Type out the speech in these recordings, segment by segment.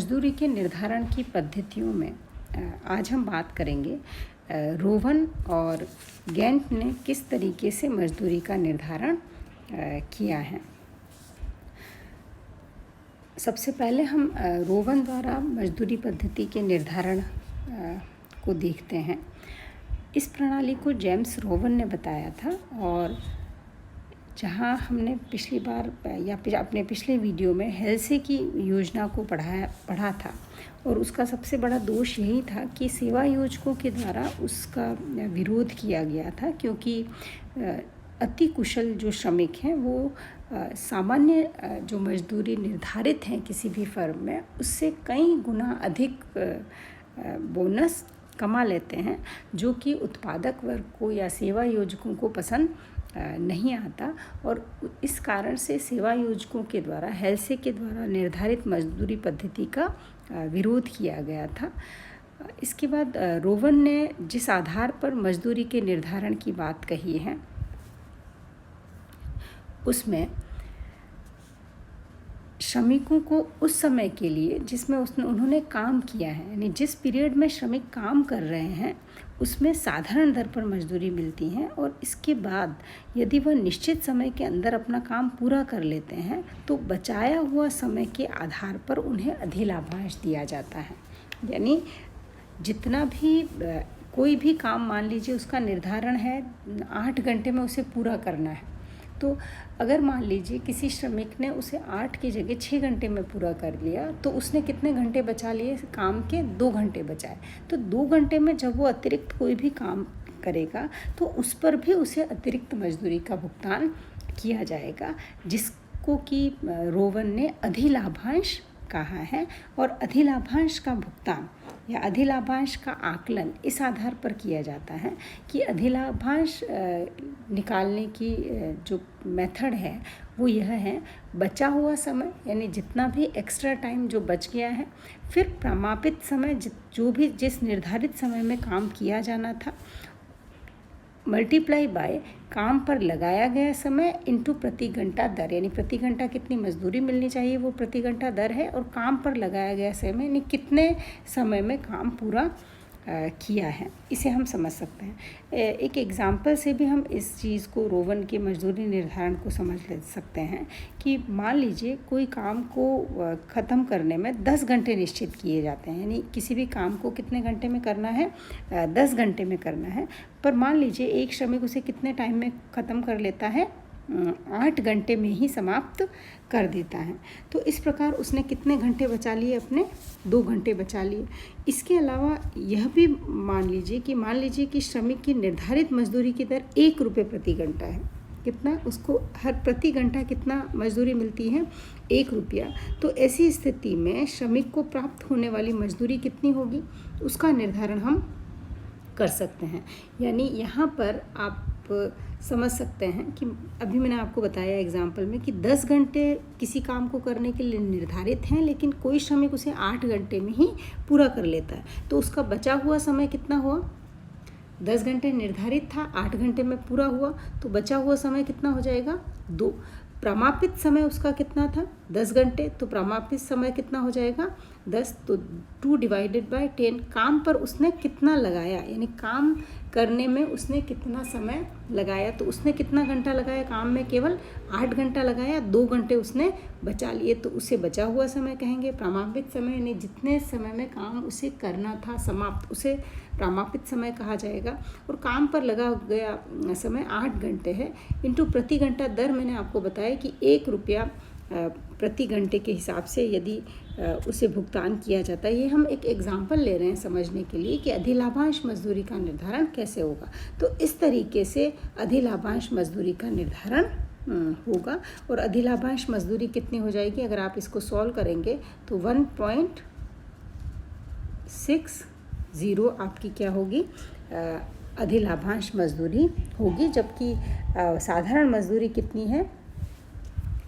मजदूरी के निर्धारण की पद्धतियों में आज हम बात करेंगे रोवन और गेंट ने किस तरीके से मजदूरी का निर्धारण किया है। सबसे पहले हम रोवन द्वारा मजदूरी पद्धति के निर्धारण को देखते हैं। इस प्रणाली को जेम्स रोवन ने बताया था और जहाँ हमने पिछली बार या अपने पिछले वीडियो में हेल्से की योजना को पढ़ा था और उसका सबसे बड़ा दोष यही था कि सेवा योजकों के द्वारा उसका विरोध किया गया था, क्योंकि अति कुशल जो श्रमिक हैं वो सामान्य जो मजदूरी निर्धारित हैं किसी भी फर्म में उससे कई गुना अधिक बोनस कमा लेते हैं, जो कि उत्पादक वर्ग को या सेवा योजकों को पसंद नहीं आता। और इस कारण से सेवा योजकों के द्वारा हेल्से के द्वारा निर्धारित मजदूरी पद्धति का विरोध किया गया था। इसके बाद रोवन ने जिस आधार पर मजदूरी के निर्धारण की बात कही है उसमें श्रमिकों को उस समय के लिए जिसमें उन्होंने काम किया है, यानी जिस पीरियड में श्रमिक काम कर रहे हैं उसमें साधारण दर पर मजदूरी मिलती है, और इसके बाद यदि वह निश्चित समय के अंदर अपना काम पूरा कर लेते हैं तो बचाया हुआ समय के आधार पर उन्हें अधिलाभांश दिया जाता है। यानी जितना भी कोई भी काम मान लीजिए उसका निर्धारण है 8 घंटे में उसे पूरा करना है, तो अगर मान लीजिए किसी श्रमिक ने उसे 8 की जगह 6 घंटे में पूरा कर लिया तो उसने कितने घंटे बचा लिए? काम के 2 घंटे बचाए। तो 2 घंटे में जब वो अतिरिक्त कोई भी काम करेगा तो उस पर भी उसे अतिरिक्त मजदूरी का भुगतान किया जाएगा, जिसको कि रोवन ने अधिलाभांश कहा है। और अधिलाभांश का भुगतान या अधिलाभांश का आकलन इस आधार पर किया जाता है कि अधिलाभांश निकालने की जो मेथड है वो यह है, बचा हुआ समय यानी जितना भी एक्स्ट्रा टाइम जो बच गया है, फिर प्रमापित समय जो भी जिस निर्धारित समय में काम किया जाना था, मल्टीप्लाई बाय काम पर लगाया गया समय इंटू प्रति घंटा दर, यानी प्रति घंटा कितनी मजदूरी मिलनी चाहिए वो प्रति घंटा दर है, और काम पर लगाया गया समय यानी कितने समय में काम पूरा किया है, इसे हम समझ सकते हैं। एक एग्ज़ाम्पल से भी हम इस चीज़ को रोवन के मजदूरी निर्धारण को समझ सकते हैं कि मान लीजिए कोई काम को ख़त्म करने में 10 घंटे निश्चित किए जाते हैं, यानी किसी भी काम को कितने घंटे में करना है? 10 घंटे में करना है। पर मान लीजिए एक श्रमिक उसे कितने टाइम में ख़त्म कर लेता है? 8 घंटे में ही समाप्त कर देता है। तो इस प्रकार उसने कितने घंटे बचा लिए? अपने 2 घंटे बचा लिए। इसके अलावा यह भी मान लीजिए कि श्रमिक की निर्धारित मजदूरी की दर 1 रुपये प्रति घंटा है। कितना उसको हर प्रति घंटा कितना मजदूरी मिलती है? 1 रुपया। तो ऐसी स्थिति में श्रमिक को प्राप्त होने वाली मजदूरी कितनी होगी उसका निर्धारण हम कर सकते हैं। यानी यहाँ पर आप समझ सकते हैं कि अभी मैंने आपको बताया एग्जाम्पल में कि 10 घंटे किसी काम को करने के लिए निर्धारित हैं, लेकिन कोई श्रमिक उसे 8 घंटे में ही पूरा कर लेता है, तो उसका बचा हुआ समय कितना हुआ? 10 घंटे निर्धारित था, 8 घंटे में पूरा हुआ, तो बचा हुआ समय कितना हो जाएगा? 2। प्रमापित समय उसका कितना था? 10 घंटे, तो प्रमापित समय कितना हो जाएगा? 10। तो 2 डिवाइडेड बाय 10। काम पर उसने कितना लगाया, यानी काम करने में उसने कितना समय लगाया, तो उसने कितना घंटा लगाया काम में? केवल 8 घंटा लगाया, 2 घंटे उसने बचा लिए, तो उसे बचा हुआ समय कहेंगे। प्रमापित समय यानी जितने समय में काम उसे करना था समाप्त, उसे प्रमापित समय कहा जाएगा। और काम पर लगा गया समय 8 घंटे है, इंटू प्रति घंटा दर मैंने आपको बताया कि 1 रुपया प्रति घंटे के हिसाब से यदि उसे भुगतान किया जाता है। ये हम एक एग्जाम्पल ले रहे हैं समझने के लिए कि अधिलाभांश मजदूरी का निर्धारण कैसे होगा। तो इस तरीके से अधिलाभांश मजदूरी का निर्धारण होगा। और अधिलाभांश मजदूरी कितनी हो जाएगी? अगर आप इसको सॉल्व करेंगे तो 1.60 आपकी क्या होगी? अधिलाभांश मजदूरी होगी, जबकि साधारण मजदूरी कितनी है?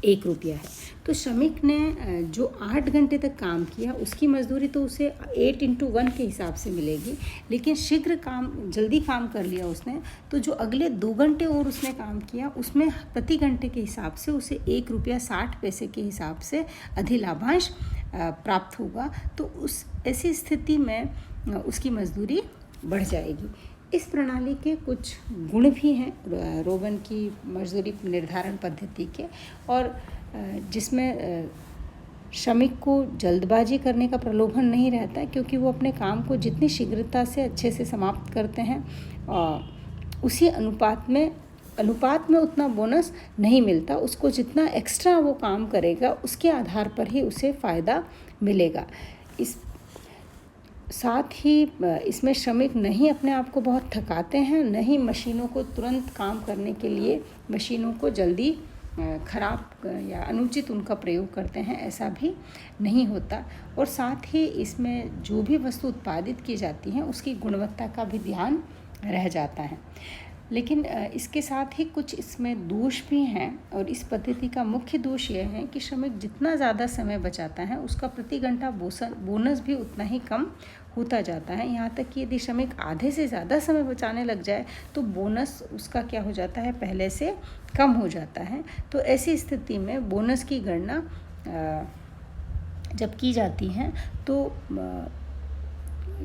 1 रुपया है। तो श्रमिक ने जो 8 घंटे तक काम किया उसकी मजदूरी तो उसे 8 × 1 के हिसाब से मिलेगी, लेकिन जल्दी काम कर लिया उसने, तो जो अगले 2 घंटे और उसने काम किया उसमें प्रति घंटे के हिसाब से उसे 1 रुपया 60 पैसे के हिसाब से अधिलाभांश प्राप्त होगा तो उस ऐसी स्थिति में उसकी मजदूरी बढ़ जाएगी। इस प्रणाली के कुछ गुण भी हैं रोगन की मजदूरी निर्धारण पद्धति के, और जिसमें श्रमिक को जल्दबाजी करने का प्रलोभन नहीं रहता, क्योंकि वो अपने काम को जितनी शीघ्रता से अच्छे से समाप्त करते हैं उसी अनुपात में उतना बोनस नहीं मिलता। उसको जितना एक्स्ट्रा वो काम करेगा उसके आधार पर ही उसे फ़ायदा मिलेगा। साथ ही इसमें श्रमिक नहीं अपने आप को बहुत थकाते हैं, नहीं मशीनों को तुरंत काम करने के लिए मशीनों को जल्दी खराब या अनुचित उनका प्रयोग करते हैं, ऐसा भी नहीं होता। और साथ ही इसमें जो भी वस्तु उत्पादित की जाती हैं उसकी गुणवत्ता का भी ध्यान रह जाता है। लेकिन इसके साथ ही कुछ इसमें दोष भी हैं, और इस पद्धति का मुख्य दोष यह है कि श्रमिक जितना ज़्यादा समय बचाता है उसका प्रति घंटा बोनस भी उतना ही कम होता जाता है। यहाँ तक कि यदि श्रमिक आधे से ज़्यादा समय बचाने लग जाए तो बोनस उसका क्या हो जाता है, पहले से कम हो जाता है। तो ऐसी स्थिति में बोनस की गणना जब की जाती है तो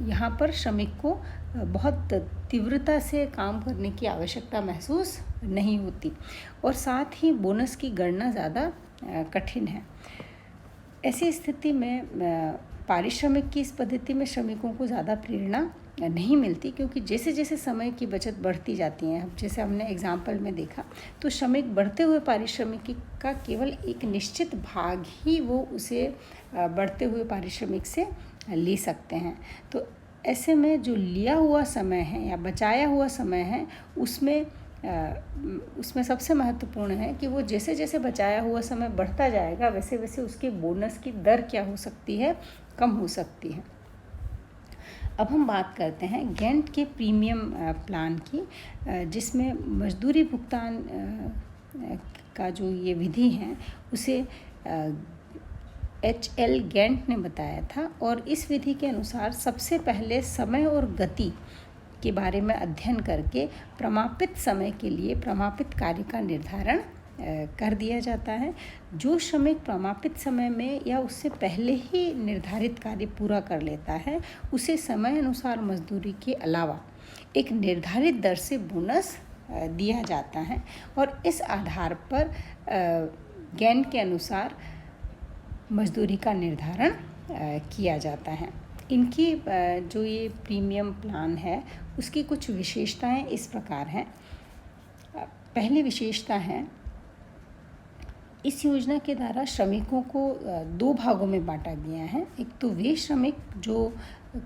यहाँ पर श्रमिक को बहुत तीव्रता से काम करने की आवश्यकता महसूस नहीं होती, और साथ ही बोनस की गणना ज़्यादा कठिन है। ऐसी स्थिति में पारिश्रमिक की इस पद्धति में श्रमिकों को ज़्यादा प्रेरणा नहीं मिलती, क्योंकि जैसे जैसे समय की बचत बढ़ती जाती है, जैसे हमने एग्जाम्पल में देखा, तो श्रमिक बढ़ते हुए पारिश्रमिक का केवल एक निश्चित भाग ही वो उसे बढ़ते हुए पारिश्रमिक से ले सकते हैं। तो ऐसे में जो लिया हुआ समय है या बचाया हुआ समय है उसमें सबसे महत्वपूर्ण है कि वो जैसे जैसे बचाया हुआ समय बढ़ता जाएगा वैसे वैसे उसके बोनस की दर क्या हो सकती है, कम हो सकती है। अब हम बात करते हैं गेंट के प्रीमियम प्लान की, जिसमें मजदूरी भुगतान का जो ये विधि है उसे HL गेंट ने बताया था, और इस विधि के अनुसार सबसे पहले समय और गति के बारे में अध्ययन करके प्रमापित समय के लिए प्रमापित कार्य का निर्धारण कर दिया जाता है। जो श्रमिक प्रमापित समय में या उससे पहले ही निर्धारित कार्य पूरा कर लेता है उसे समय अनुसार मजदूरी के अलावा एक निर्धारित दर से बोनस दिया जाता है, और इस आधार पर गेंट के अनुसार मजदूरी का निर्धारण किया जाता है। इनकी जो ये प्रीमियम प्लान है उसकी कुछ विशेषताएं इस प्रकार हैं। पहली विशेषता है, इस योजना के द्वारा श्रमिकों को दो भागों में बांटा गया है। एक तो वे श्रमिक जो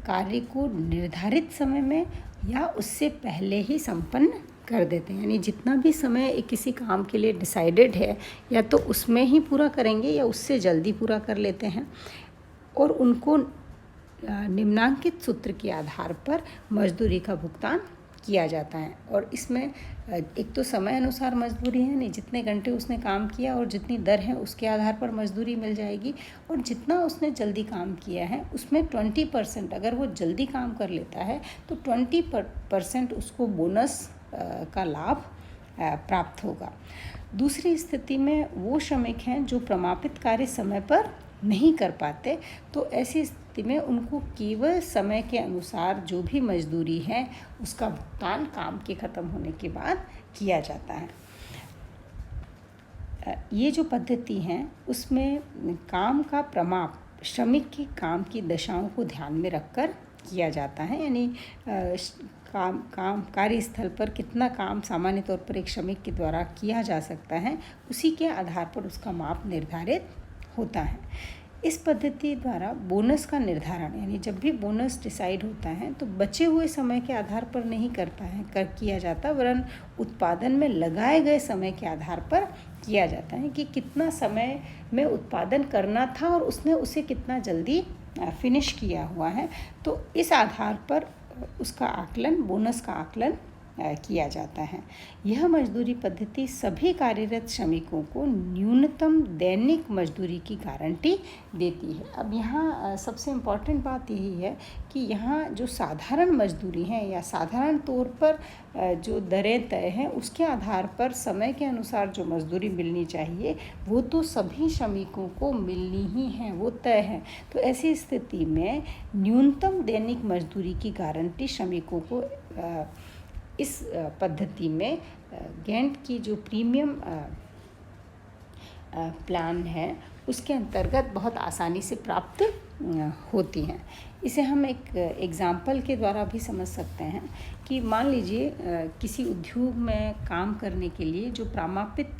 कार्य को निर्धारित समय में या उससे पहले ही संपन्न कर देते हैं, यानी जितना भी समय किसी काम के लिए डिसाइडेड है या तो उसमें ही पूरा करेंगे या उससे जल्दी पूरा कर लेते हैं, और उनको निम्नांकित सूत्र के आधार पर मजदूरी का भुगतान किया जाता है। और इसमें एक तो समय अनुसार मजदूरी है, नहीं जितने घंटे उसने काम किया और जितनी दर है उसके आधार पर मजदूरी मिल जाएगी, और जितना उसने जल्दी काम किया है उसमें 20% अगर वो जल्दी काम कर लेता है तो 20% उसको बोनस का लाभ प्राप्त होगा। दूसरी स्थिति में वो श्रमिक हैं जो प्रमापित कार्य समय पर नहीं कर पाते, तो ऐसी स्थिति में उनको केवल समय के अनुसार जो भी मजदूरी है उसका भुगतान काम के ख़त्म होने के बाद किया जाता है। ये जो पद्धति है उसमें काम का प्रमाप श्रमिक के काम की दशाओं को ध्यान में रखकर किया जाता है, यानी कार्यस्थल पर कितना काम सामान्य तौर पर एक श्रमिक के द्वारा किया जा सकता है उसी के आधार पर उसका माप निर्धारित होता है। इस पद्धति द्वारा बोनस का निर्धारण, यानी जब भी बोनस डिसाइड होता है तो बचे हुए समय के आधार पर नहीं किया जाता, वरन उत्पादन में लगाए गए समय के आधार पर किया जाता है कि कितना समय में उत्पादन करना था और उसने उसे कितना जल्दी फिनिश किया हुआ है। तो इस आधार पर उसका आकलन, बोनस का आकलन किया जाता है। यह मजदूरी पद्धति सभी कार्यरत श्रमिकों को न्यूनतम दैनिक मजदूरी की गारंटी देती है। अब यहाँ सबसे इम्पॉर्टेंट बात यही है कि यहाँ जो साधारण मजदूरी हैं या साधारण तौर पर जो दरें तय हैं, उसके आधार पर समय के अनुसार जो मजदूरी मिलनी चाहिए वो तो सभी श्रमिकों को मिलनी ही है, वो तय है। तो ऐसी स्थिति में न्यूनतम दैनिक मजदूरी की गारंटी श्रमिकों को इस पद्धति में गेंट की जो प्रीमियम प्लान है उसके अंतर्गत बहुत आसानी से प्राप्त होती हैं। इसे हम एक एग्ज़ाम्पल के द्वारा भी समझ सकते हैं कि मान लीजिए किसी उद्योग में काम करने के लिए जो प्रामापित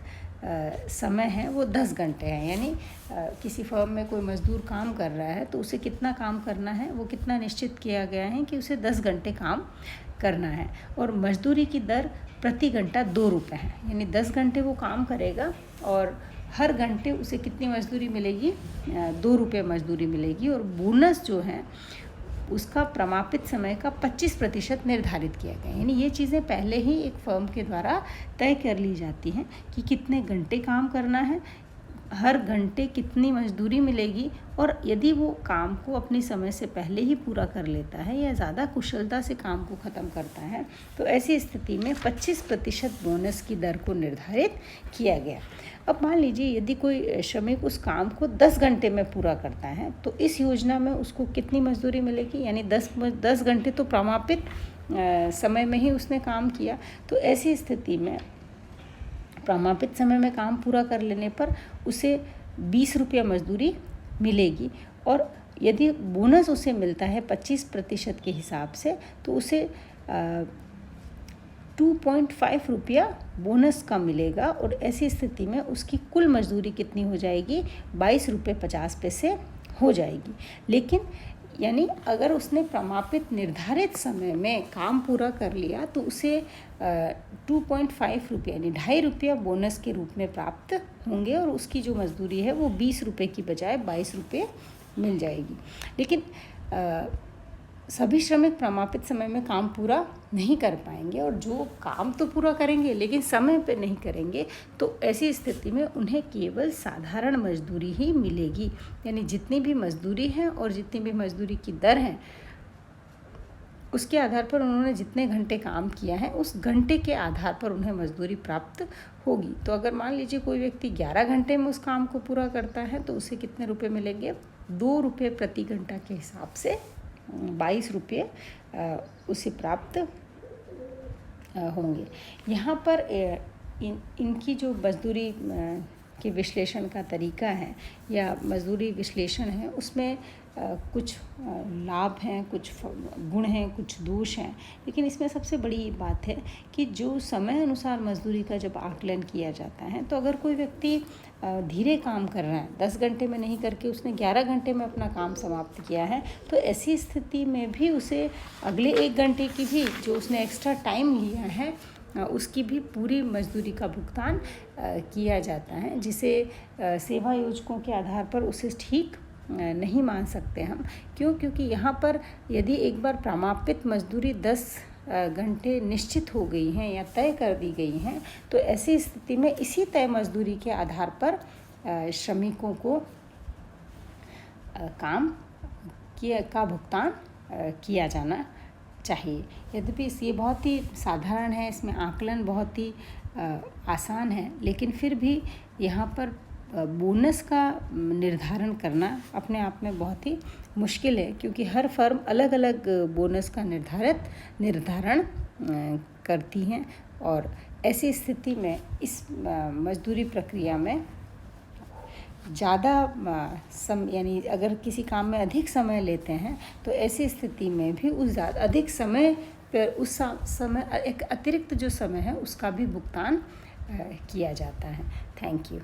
समय है वो 10 घंटे है। यानी किसी फर्म में कोई मज़दूर काम कर रहा है तो उसे कितना काम करना है, वो कितना निश्चित किया गया है कि उसे 10 घंटे काम करना है और मजदूरी की दर प्रति घंटा 2 रुपये है। यानी 10 घंटे वो काम करेगा और हर घंटे उसे कितनी मजदूरी मिलेगी, 2 रुपये मजदूरी मिलेगी। और बोनस जो है उसका प्रमापित समय का 25% निर्धारित किया गया है। यानी ये चीज़ें पहले ही एक फर्म के द्वारा तय कर ली जाती हैं कि कितने घंटे काम करना है, हर घंटे कितनी मजदूरी मिलेगी और यदि वो काम को अपनी समय से पहले ही पूरा कर लेता है या ज़्यादा कुशलता से काम को ख़त्म करता है तो ऐसी स्थिति में 25% बोनस की दर को निर्धारित किया गया। अब मान लीजिए यदि कोई श्रमिक उस काम को 10 घंटे में पूरा करता है तो इस योजना में उसको कितनी मजदूरी मिलेगी, यानी 10 घंटे तो प्रमापित समय में ही उसने काम किया। तो ऐसी स्थिति में प्रमापित समय में काम पूरा कर लेने पर उसे 20 रुपया मजदूरी मिलेगी और यदि बोनस उसे मिलता है 25% के हिसाब से तो उसे 2.5 रुपया बोनस का मिलेगा और ऐसी स्थिति में उसकी कुल मजदूरी कितनी हो जाएगी, 22 रुपये 50 पैसे हो जाएगी। लेकिन यानी अगर उसने प्रमापित निर्धारित समय में काम पूरा कर लिया तो उसे 2.5 रुपये यानी 2.5 रुपया बोनस के रूप में प्राप्त होंगे और उसकी जो मजदूरी है वो 20 रुपये की बजाय 22 रुपये मिल जाएगी। लेकिन सभी श्रमिक प्रमापित समय में काम पूरा नहीं कर पाएंगे और जो काम तो पूरा करेंगे लेकिन समय पे नहीं करेंगे तो ऐसी स्थिति में उन्हें केवल साधारण मजदूरी ही मिलेगी। यानी जितनी भी मजदूरी है और जितनी भी मजदूरी की दर है उसके आधार पर उन्होंने जितने घंटे काम किया है उस घंटे के आधार पर उन्हें मजदूरी प्राप्त होगी। तो अगर मान लीजिए कोई व्यक्ति 11 घंटे में उस काम को पूरा करता है तो उसे कितने रुपए मिलेंगे, 2 रुपये प्रति घंटा के हिसाब से 22 रुपये उसे प्राप्त होंगे। यहाँ पर इनकी जो मजदूरी के विश्लेषण का तरीका है या मजदूरी विश्लेषण है उसमें कुछ लाभ हैं, कुछ गुण हैं, कुछ दोष हैं। लेकिन इसमें सबसे बड़ी बात है कि जो समय अनुसार मजदूरी का जब आकलन किया जाता है तो अगर कोई व्यक्ति धीरे काम कर रहा है, 10 घंटे में नहीं करके उसने 11 घंटे में अपना काम समाप्त किया है तो ऐसी स्थिति में भी उसे अगले 1 घंटे की भी जो उसने एक्स्ट्रा टाइम लिया है उसकी भी पूरी मजदूरी का भुगतान किया जाता है, जिसे सेवा योजकों के आधार पर उसे ठीक नहीं मान सकते हम। क्यों? क्योंकि यहाँ पर यदि एक बार प्रमापित मजदूरी 10 घंटे निश्चित हो गई हैं या तय कर दी गई हैं तो ऐसी स्थिति में इसी तय मजदूरी के आधार पर श्रमिकों को काम का भुगतान किया जाना चाहिए। यद्यपि ये बहुत ही साधारण है, इसमें आकलन बहुत ही आसान है, लेकिन फिर भी यहाँ पर बोनस का निर्धारण करना अपने आप में बहुत ही मुश्किल है, क्योंकि हर फर्म अलग अलग बोनस का निर्धारण करती हैं और ऐसी स्थिति में इस मजदूरी प्रक्रिया में ज़्यादा यानी अगर किसी काम में अधिक समय लेते हैं तो ऐसी स्थिति में भी उस अधिक समय पर उस समय एक अतिरिक्त जो समय है उसका भी भुगतान किया जाता है। Thank you.